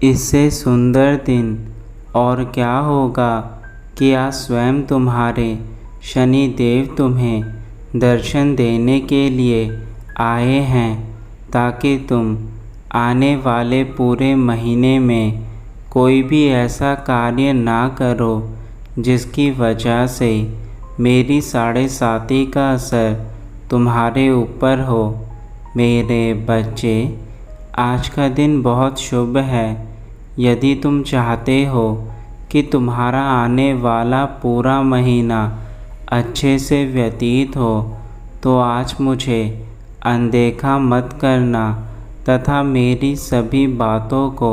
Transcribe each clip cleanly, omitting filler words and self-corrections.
इससे सुंदर दिन और क्या होगा कि आज स्वयं तुम्हारे शनि देव तुम्हें दर्शन देने के लिए आए हैं, ताकि तुम आने वाले पूरे महीने में कोई भी ऐसा कार्य ना करो जिसकी वजह से मेरी 7.5 का असर तुम्हारे ऊपर हो। मेरे बच्चे, आज का दिन बहुत शुभ है। यदि तुम चाहते हो कि तुम्हारा आने वाला पूरा महीना अच्छे से व्यतीत हो, तो आज मुझे अनदेखा मत करना तथा मेरी सभी बातों को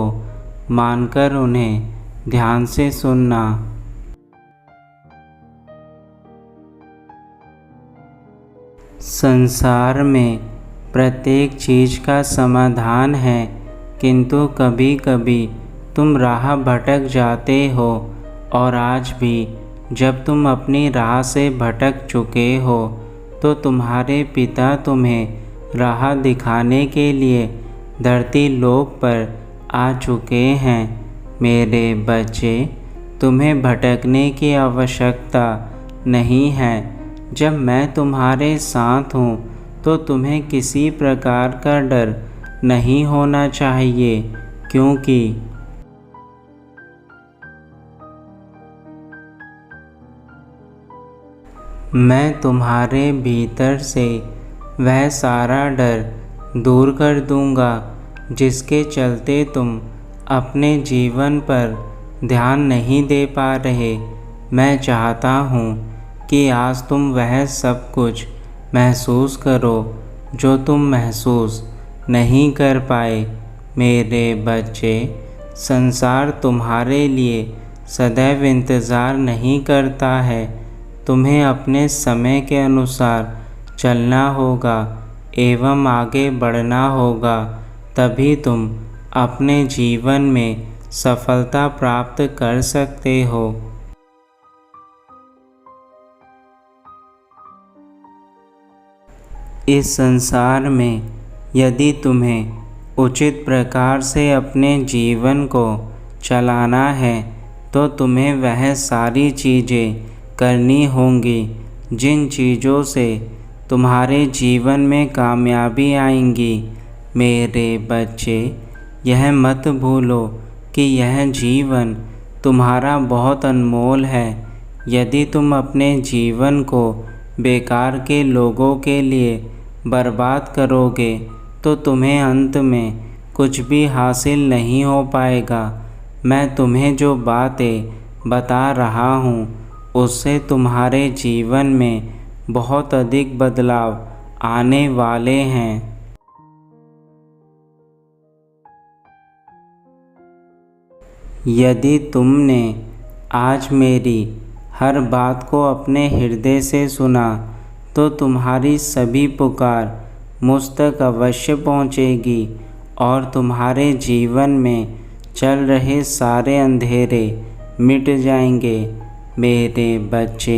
मानकर उन्हें ध्यान से सुनना। संसार में प्रत्येक चीज़ का समाधान है, किंतु कभी कभी तुम राह भटक जाते हो, और आज भी जब तुम अपनी राह से भटक चुके हो तो तुम्हारे पिता तुम्हें राह दिखाने के लिए धरती लोक पर आ चुके हैं। मेरे बच्चे, तुम्हें भटकने की आवश्यकता नहीं है। जब मैं तुम्हारे साथ हूँ तो तुम्हें किसी प्रकार का डर नहीं होना चाहिए, क्योंकि मैं तुम्हारे भीतर से वह सारा डर दूर कर दूंगा जिसके चलते तुम अपने जीवन पर ध्यान नहीं दे पा रहे। मैं चाहता हूँ कि आज तुम वह सब कुछ महसूस करो जो तुम महसूस नहीं कर पाए। मेरे बच्चे, संसार तुम्हारे लिए सदैव इंतज़ार नहीं करता है। तुम्हें अपने समय के अनुसार चलना होगा एवं आगे बढ़ना होगा, तभी तुम अपने जीवन में सफलता प्राप्त कर सकते हो। इस संसार में यदि तुम्हें उचित प्रकार से अपने जीवन को चलाना है, तो तुम्हें वह सारी चीज़ें करनी होंगी जिन चीज़ों से तुम्हारे जीवन में कामयाबी आएंगी। मेरे बच्चे, यह मत भूलो कि यह जीवन तुम्हारा बहुत अनमोल है। यदि तुम अपने जीवन को बेकार के लोगों के लिए बर्बाद करोगे तो तुम्हें अंत में कुछ भी हासिल नहीं हो पाएगा। मैं तुम्हें जो बातें बता रहा हूँ उससे तुम्हारे जीवन में बहुत अधिक बदलाव आने वाले हैं। यदि तुमने आज मेरी हर बात को अपने हृदय से सुना, तो तुम्हारी सभी पुकार मुझ तक अवश्य पहुँचेगी और तुम्हारे जीवन में चल रहे सारे अंधेरे मिट जाएंगे। मेरे बच्चे,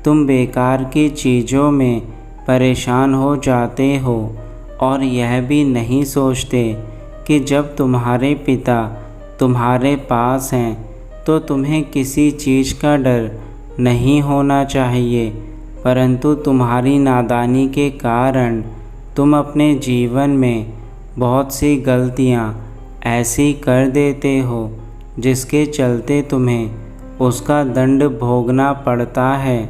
तुम बेकार की चीज़ों में परेशान हो जाते हो और यह भी नहीं सोचते कि जब तुम्हारे पिता तुम्हारे पास हैं तो तुम्हें किसी चीज़ का डर नहीं होना चाहिए, परंतु तुम्हारी नादानी के कारण तुम अपने जीवन में बहुत सी गलतियां ऐसी कर देते हो जिसके चलते तुम्हें उसका दंड भोगना पड़ता है।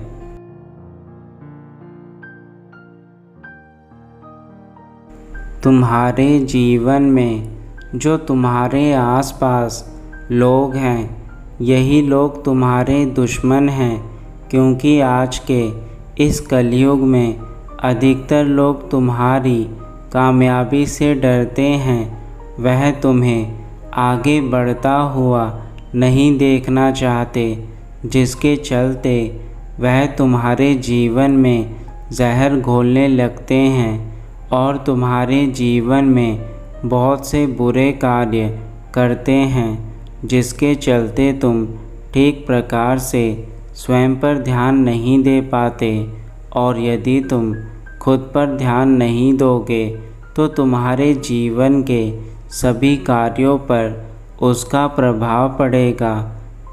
तुम्हारे जीवन में जो तुम्हारे आसपास लोग हैं, यही लोग तुम्हारे दुश्मन हैं, क्योंकि आज के इस कलयुग में अधिकतर लोग तुम्हारी कामयाबी से डरते हैं। वह तुम्हें आगे बढ़ता हुआ नहीं देखना चाहते, जिसके चलते वह तुम्हारे जीवन में जहर घोलने लगते हैं और तुम्हारे जीवन में बहुत से बुरे कार्य करते हैं, जिसके चलते तुम ठीक प्रकार से स्वयं पर ध्यान नहीं दे पाते। और यदि तुम खुद पर ध्यान नहीं दोगे तो तुम्हारे जीवन के सभी कार्यों पर उसका प्रभाव पड़ेगा।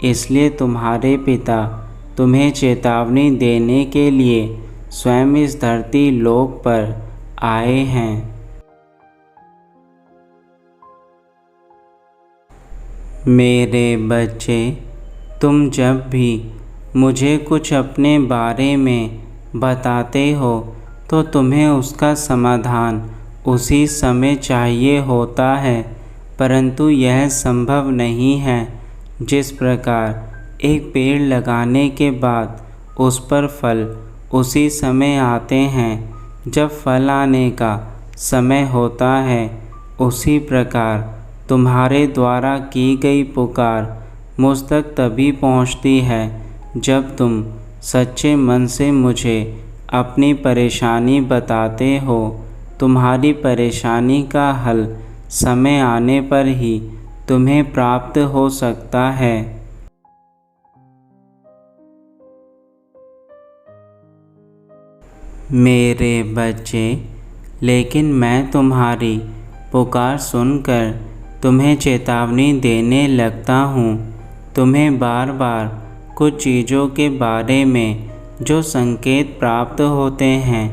इसलिए तुम्हारे पिता तुम्हें चेतावनी देने के लिए स्वयं इस धरती लोक पर आए हैं। मेरे बच्चे, तुम जब भी मुझे कुछ अपने बारे में बताते हो तो तुम्हें उसका समाधान उसी समय चाहिए होता है, परंतु यह संभव नहीं है। जिस प्रकार एक पेड़ लगाने के बाद उस पर फल उसी समय आते हैं जब फल आने का समय होता है, उसी प्रकार तुम्हारे द्वारा की गई पुकार मुझ तक तभी पहुंचती है जब तुम सच्चे मन से मुझे अपनी परेशानी बताते हो। तुम्हारी परेशानी का हल समय आने पर ही तुम्हें प्राप्त हो सकता है। मेरे बच्चे, लेकिन मैं तुम्हारी पुकार सुनकर तुम्हें चेतावनी देने लगता हूँ। तुम्हें बार बार कुछ चीज़ों के बारे में जो संकेत प्राप्त होते हैं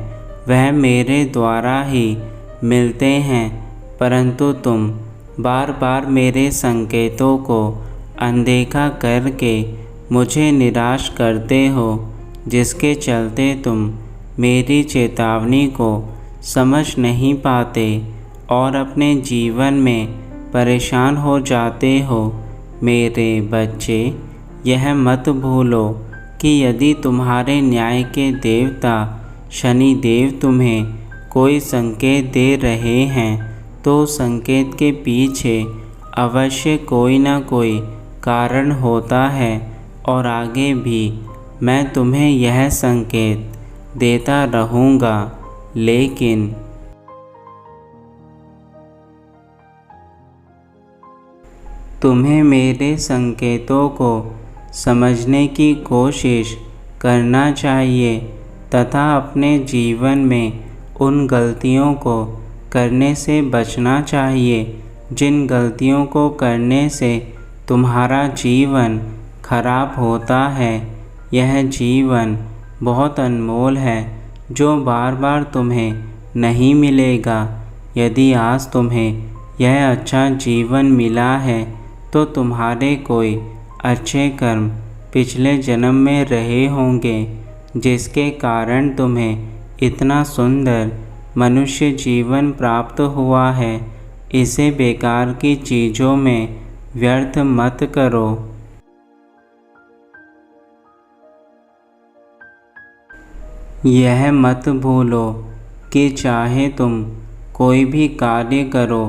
वह मेरे द्वारा ही मिलते हैं, परंतु तुम बार बार मेरे संकेतों को अनदेखा करके मुझे निराश करते हो, जिसके चलते तुम मेरी चेतावनी को समझ नहीं पाते और अपने जीवन में परेशान हो जाते हो। मेरे बच्चे, यह मत भूलो कि यदि तुम्हारे न्याय के देवता शनि देव तुम्हें कोई संकेत दे रहे हैं तो संकेत के पीछे अवश्य कोई न कोई कारण होता है, और आगे भी मैं तुम्हें यह संकेत देता रहूँगा। लेकिन तुम्हें मेरे संकेतों को समझने की कोशिश करना चाहिए तथा अपने जीवन में उन गलतियों को करने से बचना चाहिए जिन गलतियों को करने से तुम्हारा जीवन खराब होता है। यह जीवन बहुत अनमोल है जो बार बार तुम्हें नहीं मिलेगा। यदि आज तुम्हें यह अच्छा जीवन मिला है तो तुम्हारे कोई अच्छे कर्म पिछले जन्म में रहे होंगे, जिसके कारण तुम्हें इतना सुंदर मनुष्य जीवन प्राप्त हुआ है। इसे बेकार की चीज़ों में व्यर्थ मत करो। यह मत भूलो कि चाहे तुम कोई भी कार्य करो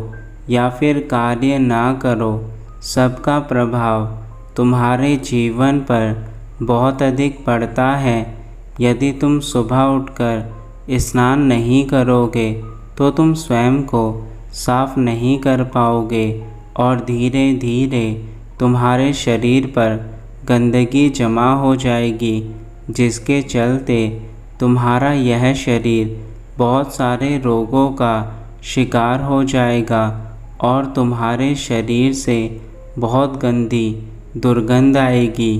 या फिर कार्य ना करो, सबका प्रभाव तुम्हारे जीवन पर बहुत अधिक पड़ता है। यदि तुम सुबह उठकर स्नान नहीं करोगे तो तुम स्वयं को साफ नहीं कर पाओगे और धीरे धीरे तुम्हारे शरीर पर गंदगी जमा हो जाएगी, जिसके चलते तुम्हारा यह शरीर बहुत सारे रोगों का शिकार हो जाएगा और तुम्हारे शरीर से बहुत गंदी दुर्गंध आएगी।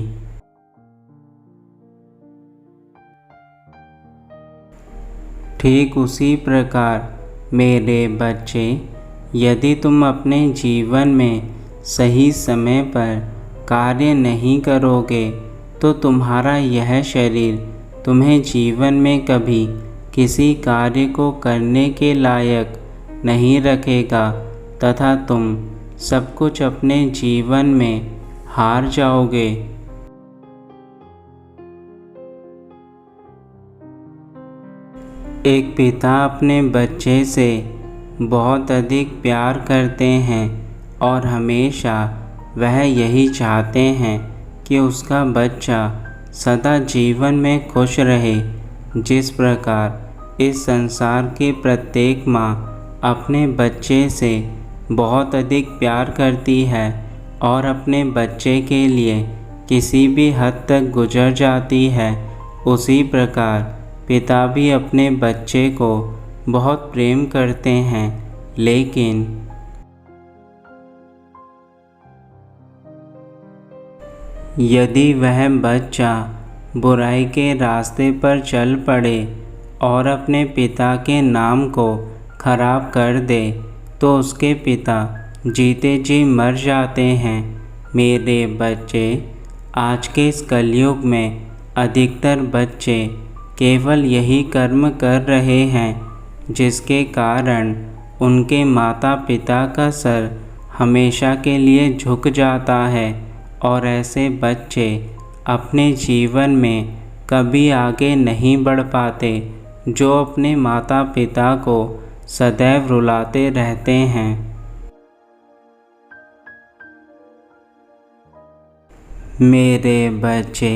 ठीक उसी प्रकार मेरे बच्चे, यदि तुम अपने जीवन में सही समय पर कार्य नहीं करोगे तो तुम्हारा यह शरीर तुम्हें जीवन में कभी किसी कार्य को करने के लायक नहीं रखेगा तथा तुम सब कुछ अपने जीवन में हार जाओगे। एक पिता अपने बच्चे से बहुत अधिक प्यार करते हैं और हमेशा वह यही चाहते हैं कि उसका बच्चा सदा जीवन में खुश रहे। जिस प्रकार इस संसार की प्रत्येक माँ अपने बच्चे से बहुत अधिक प्यार करती है और अपने बच्चे के लिए किसी भी हद तक गुजर जाती है, उसी प्रकार पिता भी अपने बच्चे को बहुत प्रेम करते हैं। लेकिन यदि वह बच्चा बुराई के रास्ते पर चल पड़े और अपने पिता के नाम को खराब कर दे तो उसके पिता जीते जी मर जाते हैं। मेरे बच्चे, आज के इस कलयुग में अधिकतर बच्चे केवल यही कर्म कर रहे हैं जिसके कारण उनके माता पिता का सर हमेशा के लिए झुक जाता है और ऐसे बच्चे अपने जीवन में कभी आगे नहीं बढ़ पाते, जो अपने माता पिता को सदैव रुलाते रहते हैं। मेरे बच्चे,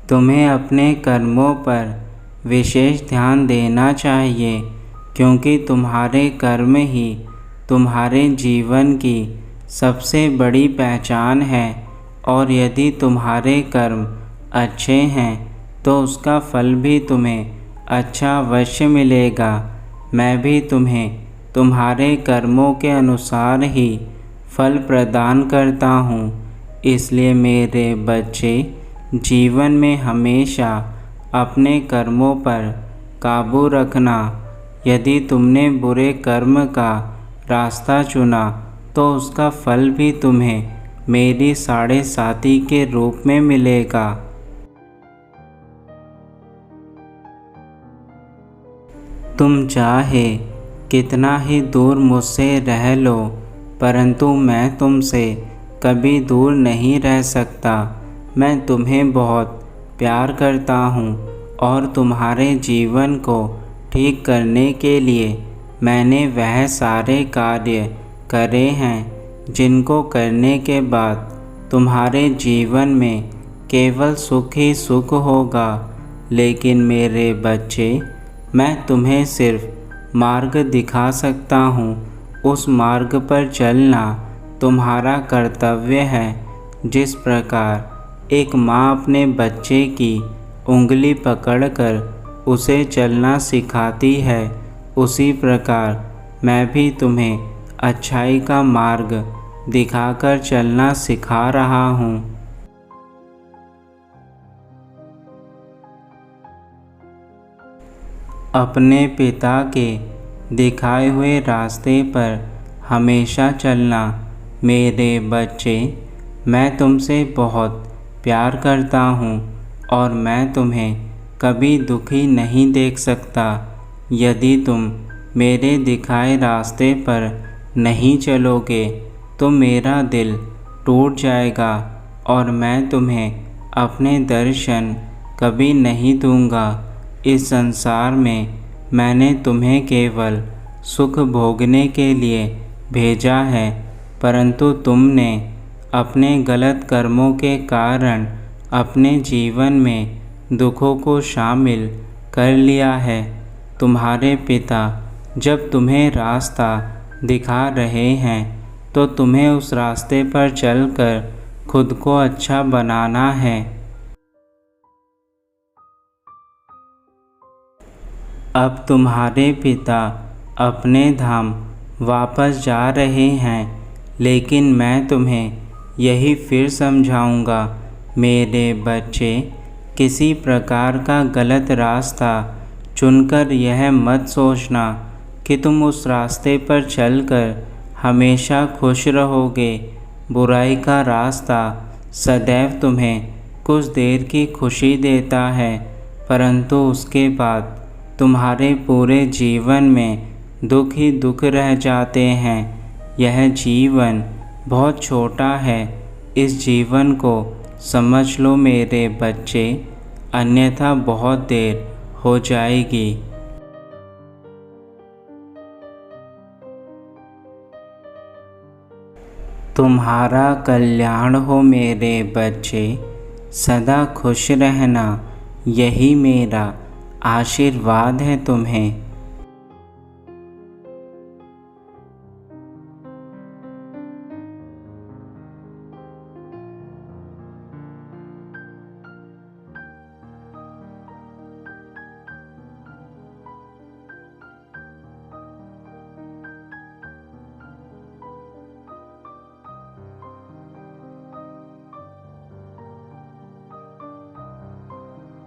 तुम्हें अपने कर्मों पर विशेष ध्यान देना चाहिए, क्योंकि तुम्हारे कर्म ही तुम्हारे जीवन की सबसे बड़ी पहचान है। और यदि तुम्हारे कर्म अच्छे हैं तो उसका फल भी तुम्हें अच्छा अवश्य मिलेगा। मैं भी तुम्हें तुम्हारे कर्मों के अनुसार ही फल प्रदान करता हूँ। इसलिए मेरे बच्चे, जीवन में हमेशा अपने कर्मों पर काबू रखना। यदि तुमने बुरे कर्म का रास्ता चुना तो उसका फल भी तुम्हें मेरी साढ़े साती के रूप में मिलेगा। तुम चाहे कितना ही दूर मुझसे रह लो, परंतु मैं तुमसे कभी दूर नहीं रह सकता। मैं तुम्हें बहुत प्यार करता हूँ और तुम्हारे जीवन को ठीक करने के लिए मैंने वह सारे कार्य करे हैं जिनको करने के बाद तुम्हारे जीवन में केवल सुख ही सुख होगा। लेकिन मेरे बच्चे, मैं तुम्हें सिर्फ मार्ग दिखा सकता हूँ। उस मार्ग पर चलना तुम्हारा कर्तव्य है। जिस प्रकार एक माँ अपने बच्चे की उंगली पकड़कर उसे चलना सिखाती है, उसी प्रकार मैं भी तुम्हें अच्छाई का मार्ग दिखाकर चलना सिखा रहा हूँ। अपने पिता के दिखाए हुए रास्ते पर हमेशा चलना। मेरे बच्चे, मैं तुमसे बहुत प्यार करता हूँ और मैं तुम्हें कभी दुखी नहीं देख सकता। यदि तुम मेरे दिखाए रास्ते पर नहीं चलोगे तो मेरा दिल टूट जाएगा और मैं तुम्हें अपने दर्शन कभी नहीं दूंगा। इस संसार में मैंने तुम्हें केवल सुख भोगने के लिए भेजा है, परंतु तुमने अपने गलत कर्मों के कारण अपने जीवन में दुखों को शामिल कर लिया है। तुम्हारे पिता जब तुम्हें रास्ता दिखा रहे हैं तो तुम्हें उस रास्ते पर चलकर खुद को अच्छा बनाना है। अब तुम्हारे पिता अपने धाम वापस जा रहे हैं, लेकिन मैं तुम्हें यही फिर समझाऊंगा। मेरे बच्चे, किसी प्रकार का गलत रास्ता चुनकर यह मत सोचना कि तुम उस रास्ते पर चलकर हमेशा खुश रहोगे। बुराई का रास्ता सदैव तुम्हें कुछ देर की खुशी देता है, परंतु उसके बाद तुम्हारे पूरे जीवन में दुख ही दुख रह जाते हैं। यह जीवन बहुत छोटा है, इस जीवन को समझ लो मेरे बच्चे, अन्यथा बहुत देर हो जाएगी। तुम्हारा कल्याण हो मेरे बच्चे, सदा खुश रहना, यही मेरा आशीर्वाद है तुम्हें।